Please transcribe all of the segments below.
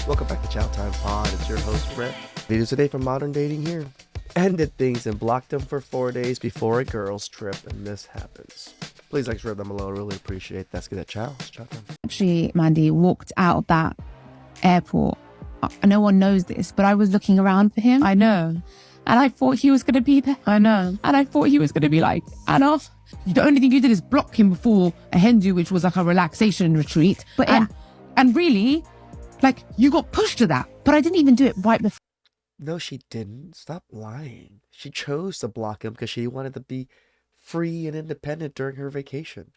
Welcome back to TheChowTimePod. It's your host, Brett. Videos today from Modern Dating here. Ended things and blocked them for 4 days before a girl's trip, and this happens. Please like, share them below. Really appreciate that. Let's get that chow. It's chow time. Actually, Mandy walked out of that airport. No one knows this, but I was looking around for him. I know. And I thought he was going to be there. I know. And I thought he was going to be like, Anna. The only thing you did is block him before a Hindu, which was like a relaxation retreat. But and really, like, you got pushed to that. But I didn't even do it right before. No, she didn't. Stop lying. She chose to block him because she wanted to be free and independent during her vacation.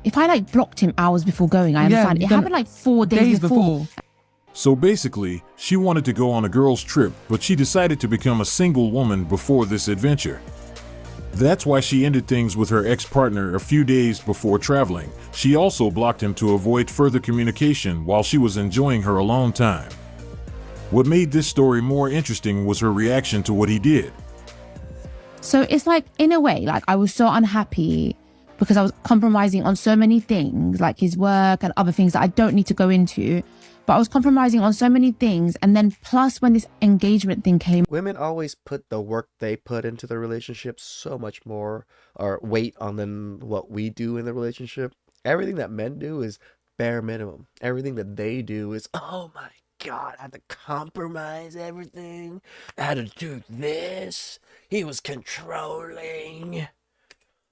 If I like blocked him hours before going, I understand. It happened like 4 days before. So basically, she wanted to go on a girl's trip, but she decided to become a single woman before this adventure. That's why she ended things with her ex-partner a few days before traveling. She also blocked him to avoid further communication while she was enjoying her alone time. What made this story more interesting was her reaction to what he did. So it's like, in a way, like I was so unhappy because I was compromising on so many things, like his work and other things that I don't need to go into. But I was compromising on so many things. And then plus when this engagement thing came. Women always put the work they put into the relationship so much more or weight on than what we do in the relationship. Everything that men do is bare minimum. Everything that they do is, oh my God, I had to compromise everything. I had to do this. He was controlling.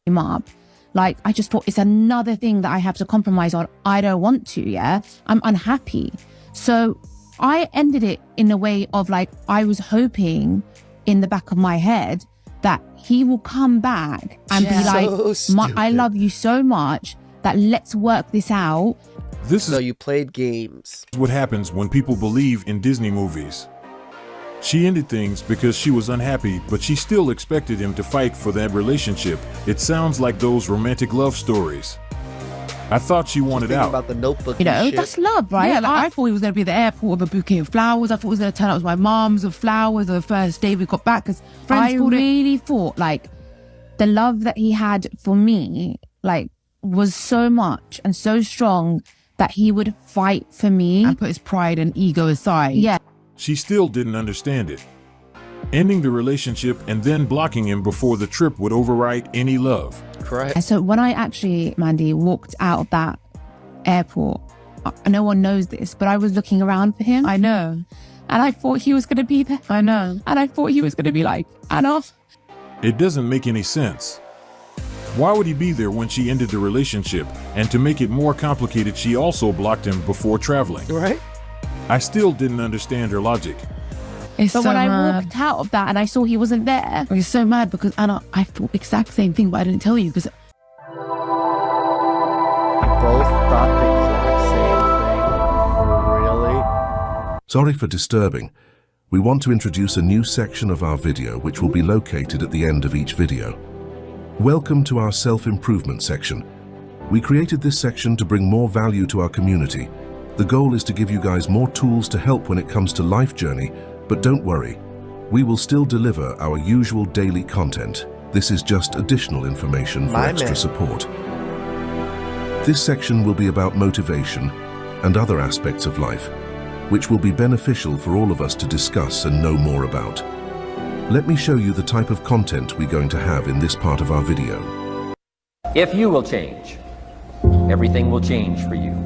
Up. Like, I just thought it's another thing that I have to compromise on. I don't want to, yeah? I'm unhappy. So I ended it in a way of like, I was hoping in the back of my head that he will come back and be like, I love you so much that let's work this out. So you played games. What happens when people believe in Disney movies. She ended things because she was unhappy, but she still expected him to fight for that relationship. It sounds like those romantic love stories. I thought she wanted out. About the Notebook, you know, that's love, right? Yeah, like I thought he was going to be at the airport with a bouquet of flowers. I thought he was going to turn up with my mom's of flowers the first day we got back. Because I really thought like the love that he had for me, like, was so much and so strong that he would fight for me and put his pride and ego aside. Yeah. She still didn't understand it. Ending the relationship and then blocking him before the trip would override any love. Correct. So when I actually, Mandy, walked out of that airport, no one knows this, but I was looking around for him. I know. And I thought he was going to be there. I know. And I thought he was going to be like, Anna. It doesn't make any sense. Why would he be there when she ended the relationship? And to make it more complicated, she also blocked him before traveling. Right? I still didn't understand her logic. But when I walked out of that and I saw he wasn't there, I was so mad because Anna, I thought the exact same thing, but I didn't tell you because Both thought the exact same thing. Really? Sorry for disturbing. We want to introduce a new section of our video which will be located at the end of each video. Welcome to our self-improvement section. We created this section to bring more value to our community. The goal is to give you guys more tools to help when it comes to life journey, but don't worry, we will still deliver our usual daily content. This is just additional information for extra support. This section will be about motivation and other aspects of life, which will be beneficial for all of us to discuss and know more about. Let me show you the type of content we're going to have in this part of our video. If you will change, everything will change for you.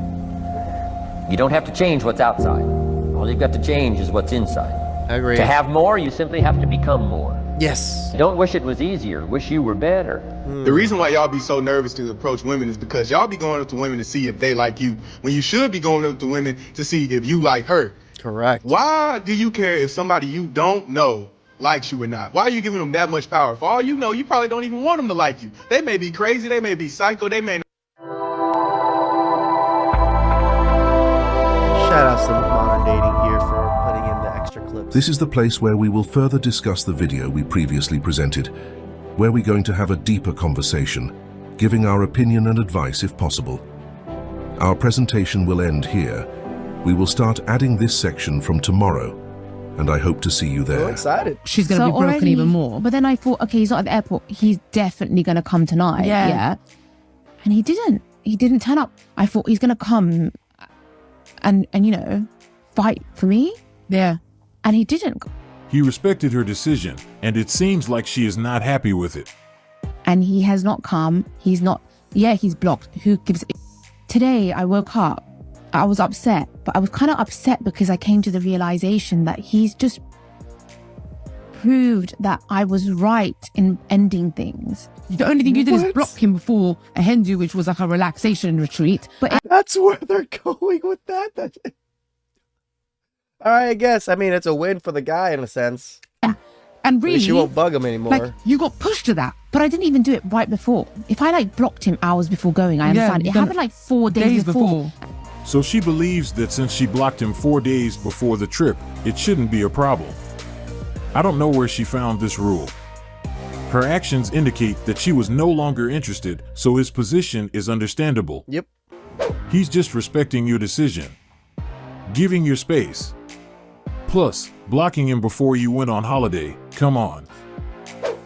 You don't have to change what's outside. All you've got to change is what's inside. I agree. To have more, you simply have to become more. Yes. Don't wish it was easier, wish you were better. The reason why y'all be so nervous to approach women is because y'all be going up to women to see if they like you, when you should be going up to women to see if you like her. Correct. Why do you care if somebody you don't know likes you or not? Why are you giving them that much power? For all you know, you probably don't even want them to like you. They may be crazy, they may be psycho, they may Shout out to Modern Dating here for putting in the extra clips. This is the place where we will further discuss the video we previously presented, where we're going to have a deeper conversation, giving our opinion and advice if possible. Our presentation will end here. We will start adding this section from tomorrow, and I hope to see you there. So excited. she's going to be broken already, even more. But then I thought, okay, he's not at the airport. He's definitely going to come tonight. Yeah. And he didn't. He didn't turn up. I thought he's going to come and you know, fight for me, Yeah. and he didn't. He respected her decision, and it seems like she is not happy with it. And he has not come. He's not. Yeah, he's blocked. Who gives? Today I woke up. I was upset, but I was kind of upset because I came to the realization that he's just proved that I was right in ending things. The only thing you did is What? block him before a Hindu, which was like a relaxation retreat. But That's where they're going with that. All right, I guess. I mean, it's a win for the guy in a sense. And At really, least you won't bug him anymore. like, you got pushed to that. but I didn't even do it right before. If I like blocked him hours before going, I understand. you've It done happened like 4 days before. So she believes that since she blocked him 4 days before the trip, it shouldn't be a problem. I don't know where she found this rule. Her actions indicate that she was no longer interested, so his position is understandable. Yep. He's just respecting your decision, giving your space. Plus, blocking him before you went on holiday, come on.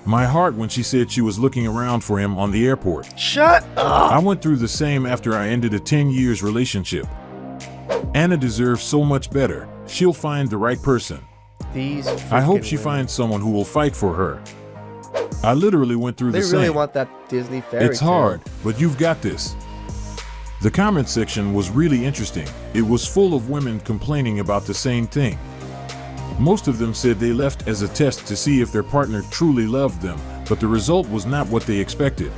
My heart when she said she was looking around for him on the airport. Shut up. I went through the same after I ended a 10 years relationship. Anna deserves so much better. She'll find the right person. These. I hope freaking she women. finds someone who will fight for her. I literally went through They the really same. want that Disney fairy It's tale. hard, but you've got this. The comment section was really interesting. It was full of women complaining about the same thing. Most of them said they left as a test to see if their partner truly loved them, but the result was not what they expected.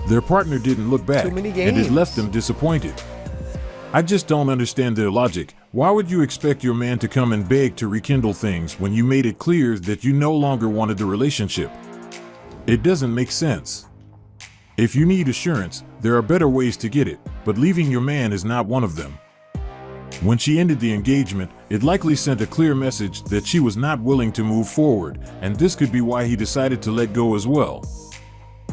Their partner didn't look back, Too many and it games. left them disappointed. I just don't understand their logic. Why would you expect your man to come and beg to rekindle things when you made it clear that you no longer wanted the relationship? It doesn't make sense. If you need assurance, there are better ways to get it, but leaving your man is not one of them. When she ended the engagement, it likely sent a clear message that she was not willing to move forward, and this could be why he decided to let go as well.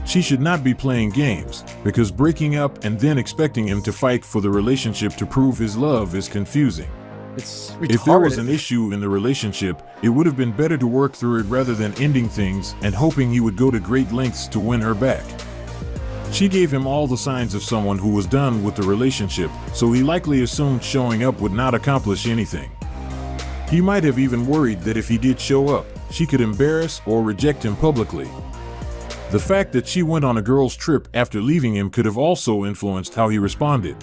She should not be playing games, because breaking up and then expecting him to fight for the relationship to prove his love is confusing. It's retarded. If there was an issue in the relationship, it would have been better to work through it rather than ending things and hoping he would go to great lengths to win her back. She gave him all the signs of someone who was done with the relationship, so he likely assumed showing up would not accomplish anything. He might have even worried that if he did show up, she could embarrass or reject him publicly. The fact that she went on a girl's trip after leaving him could have also influenced how he responded.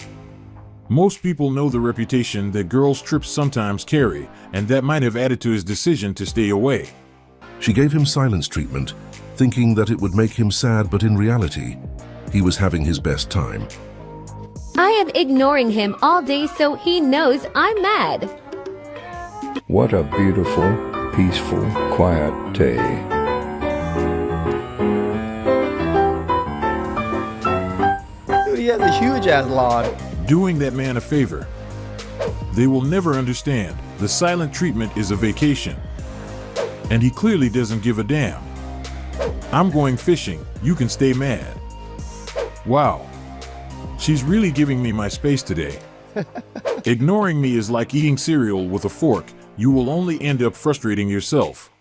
Most people know the reputation that girls' trips sometimes carry, and that might have added to his decision to stay away. She gave him silence treatment, thinking that it would make him sad, but in reality, he was having his best time. I am ignoring him all day so he knows I'm mad. What a beautiful, peaceful, quiet day. Dude, he has a huge ass lawn. Doing that man a favor. They will never understand. The silent treatment is a vacation. And he clearly doesn't give a damn. I'm going fishing. You can stay mad. Wow. She's really giving me my space today. Ignoring me is like eating cereal with a fork. You will only end up frustrating yourself.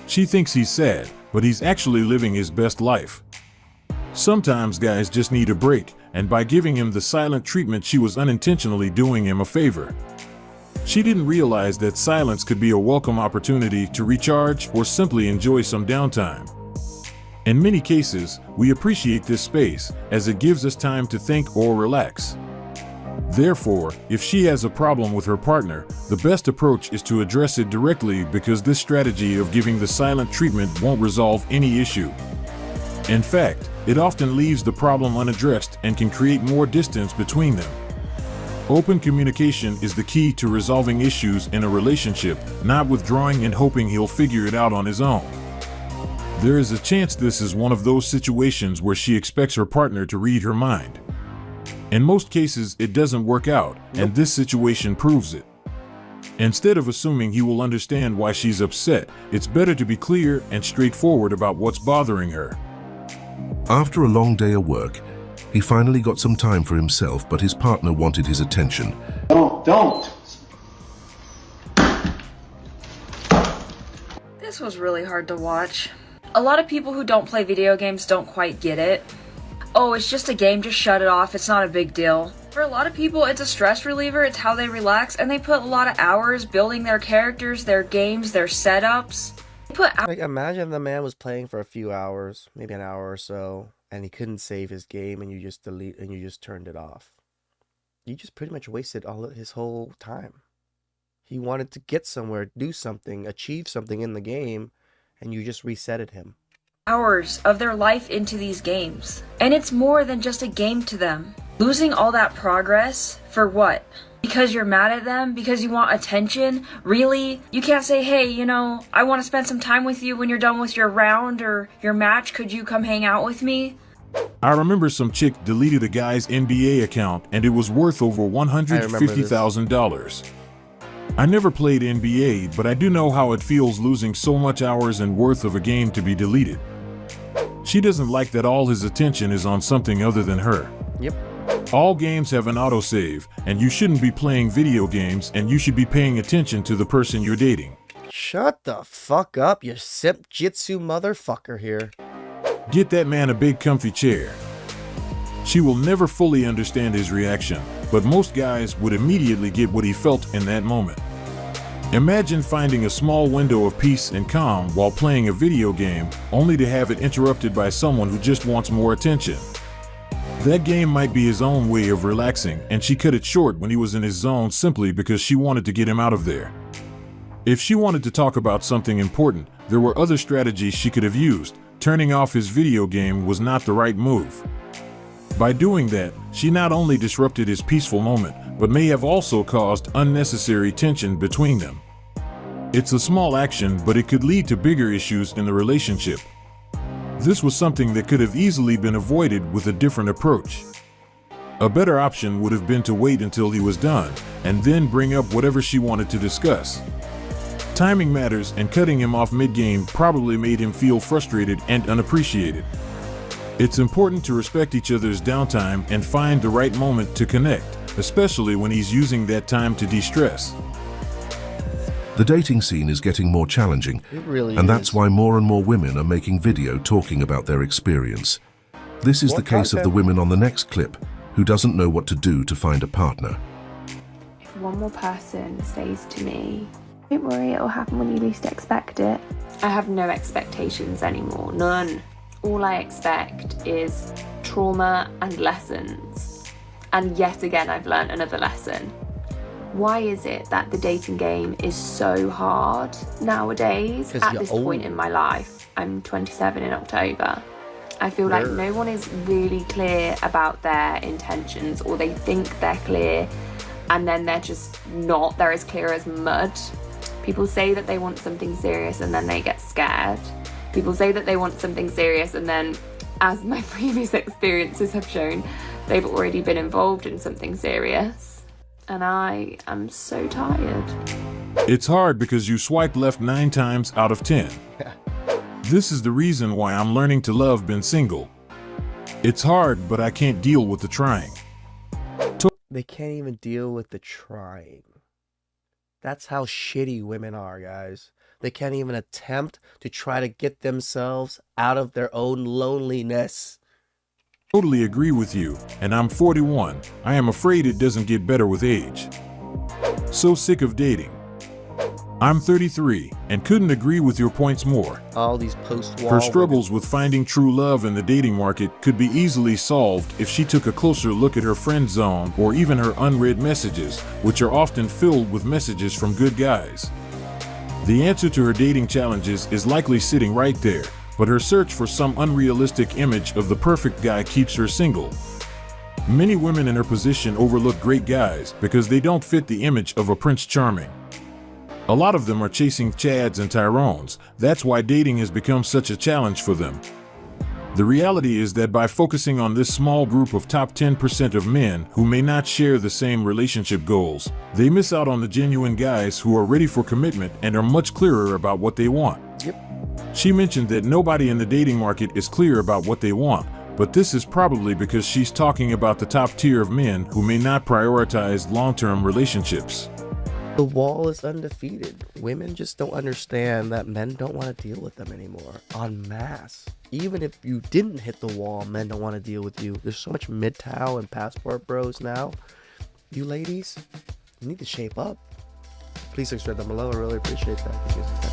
She thinks he's sad, but he's actually living his best life. Sometimes guys just need a break, and by giving him the silent treatment, she was unintentionally doing him a favor. She didn't realize that silence could be a welcome opportunity to recharge or simply enjoy some downtime. In many cases, we appreciate this space, as it gives us time to think or relax. Therefore, if she has a problem with her partner, the best approach is to address it directly, because this strategy of giving the silent treatment won't resolve any issue. In fact, it often leaves the problem unaddressed and can create more distance between them. Open communication is the key to resolving issues in a relationship, not withdrawing and hoping he'll figure it out on his own. There is a chance this is one of those situations where she expects her partner to read her mind. In most cases, it doesn't work out, and this situation proves it. Instead of assuming he will understand why she's upset, it's better to be clear and straightforward about what's bothering her. After a long day of work, he finally got some time for himself, but his partner wanted his attention. Don't. This was really hard to watch. A lot of people who don't play video games don't quite get it. Oh, it's just a game, just shut it off, it's not a big deal. For a lot of people, it's a stress reliever, it's how they relax, and they put a lot of hours building their characters, their games, their setups. They put Like, imagine the man was playing for a few hours, maybe an hour or so, and he couldn't save his game, and you just turned it off. You just pretty much wasted all of his whole time. He wanted to get somewhere, do something, achieve something in the game, and you just resetted him. hours of their life into these games. And it's more than just a game to them. Losing all that progress for what? Because you're mad at them? Because you want attention? Really? You can't say, hey, you know, I want to spend some time with you when you're done with your round or your match. Could you come hang out with me? I remember some chick deleted a guy's NBA account and it was worth over $150,000. I never played NBA, but I do know how it feels losing so much hours and worth of a game to be deleted. She doesn't like that all his attention is on something other than her. Yep. All games have an autosave, and you shouldn't be playing video games, and you should be paying attention to the person you're dating. Shut the fuck up, you simp jitsu motherfucker here. Get that man a big comfy chair. She will never fully understand his reaction, but most guys would immediately get what he felt in that moment. Imagine finding a small window of peace and calm while playing a video game, only to have it interrupted by someone who just wants more attention. That game might be his own way of relaxing, and she cut it short when he was in his zone simply because she wanted to get him out of there. If she wanted to talk about something important, there were other strategies she could have used. Turning off his video game was not the right move. By doing that, she not only disrupted his peaceful moment, but may have also caused unnecessary tension between them. It's a small action, but it could lead to bigger issues in the relationship. This was something that could have easily been avoided with a different approach. A better option would have been to wait until he was done, and then bring up whatever she wanted to discuss. Timing matters, and cutting him off mid-game probably made him feel frustrated and unappreciated. It's important to respect each other's downtime and find the right moment to connect, especially when he's using that time to de-stress. The dating scene is getting more challenging, It really and that's is. why more and more women are making video talking about their experience. This is More the case of the content. women on the next clip, who doesn't know what to do to find a partner. If one more person says to me, don't worry, it'll happen when you least expect it, I have no expectations anymore, none. All I expect is trauma and lessons. And yet again, I've learned another lesson. Why is it that the dating game is so hard nowadays 'Cause at you're this point old. in my life? I'm 27 in October. I feel like Sure. no one is really clear about their intentions, or they think they're clear and then they're just not. They're as clear as mud. People say that they want something serious and then they get scared. People say that they want something serious and then, as my previous experiences have shown, they've already been involved in something serious. And I am so tired. It's hard because you swipe left 9 times out of 10. This is the reason why I'm learning to love being single. It's hard, but I can't deal with the trying. They can't even deal with the trying. That's how shitty women are, guys. They can't even attempt to try to get themselves out of their own loneliness. Totally agree with you, and I'm 41. I am afraid it doesn't get better with age. So sick of dating. I'm 33 and couldn't agree with your points more. All these post-war Her struggles with finding true love in the dating market could be easily solved if she took a closer look at her friend zone or even her unread messages, which are often filled with messages from good guys. The answer to her dating challenges is likely sitting right there, but her search for some unrealistic image of the perfect guy keeps her single. Many women in her position overlook great guys because they don't fit the image of a Prince Charming. A lot of them are chasing Chads and Tyrones. That's why dating has become such a challenge for them. The reality is that by focusing on this small group of top 10% of men who may not share the same relationship goals, they miss out on the genuine guys who are ready for commitment and are much clearer about what they want. She mentioned that nobody in the dating market is clear about what they want, but this is probably because she's talking about the top tier of men who may not prioritize long-term relationships. The wall is undefeated. Women just don't understand that men don't want to deal with them anymore. En masse. Even if you didn't hit the wall, men don't want to deal with you. There's so much MGTOW and passport bros now. You ladies, you need to shape up. Please subscribe down below. I really appreciate that.